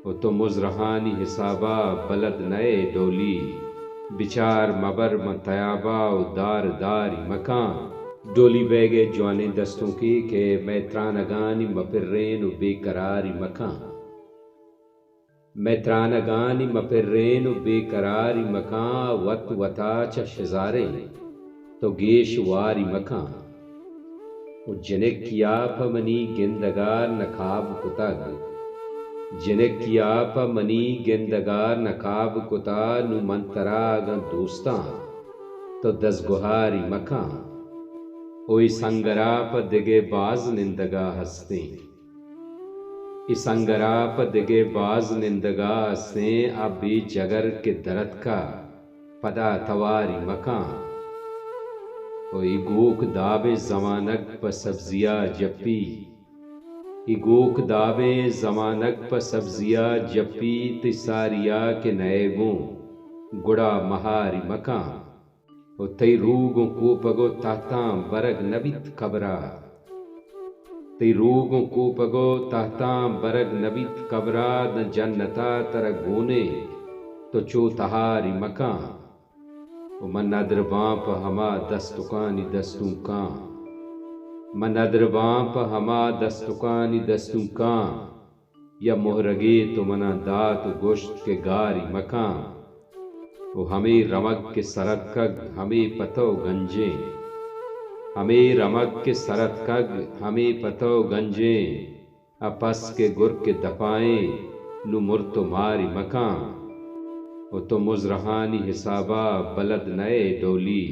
و تو مزرحانی حسابا بلد نئے ڈولی بچار مبر متیابا و دار داری مکان ڈولی بیگے جوانے دستوں کی کہ میں ترانگانی مپرین و بے قراری مکان میں ترانگانی مپرین و بے قراری مکان وط وطا چا شزارے تو گیش واری مکان و جنک کیا پا منی گندگار نقاب کتگ جنک کیا پا منی گندگار نقاب کتا نو منتراغن دوستان تو دزگوہاری مکان اوی سنگرا پا دگے باز نندگا ہستیں اس انگرا پا دگے باز نندگا ہستیں اب بے جگر کے درد کا پدا تواری مکان اوی گوک داب زمانک پا سبزیا جپی گوک داب زمانک پا سبزیا جپی تساریا کے نئے گوں گڑا مہاری مکان و تی روگوں کو پگو تحتاں برگ نبیت قبرہ تی روگوں کو پگو تحتاں برگ نبیت قبرہ نہ جنتا ترگونے تو چو تہاری مکان و من ندرباں پا ہما دستکانی دستوں کان من ندرباں پا ہما دستکانی دستوں کان یا مہرگے تو منا دات و گوشت کے گاری مکان و ہمیں رمک کے سرد کگ ہمیں پتو گنجیں ہمیں رمک کے سرد کگ ہمیں پتو گنجیں اپس کے گر کے دپائیں نو مرتو ماری مکان و تو مزرحانی حسابا بلد نئے ڈولی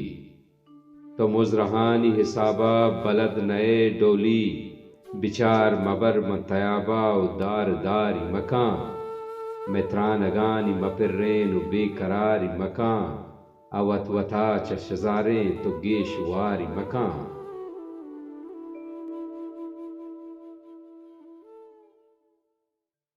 تو مزرحانی حسابا بلد نئے ڈولی بچار مبر متیابا و دار داری مکان میں ترانگانی مپرین و بے قراری مکان اوت وطا چا شزاریں تو گیش واری مکان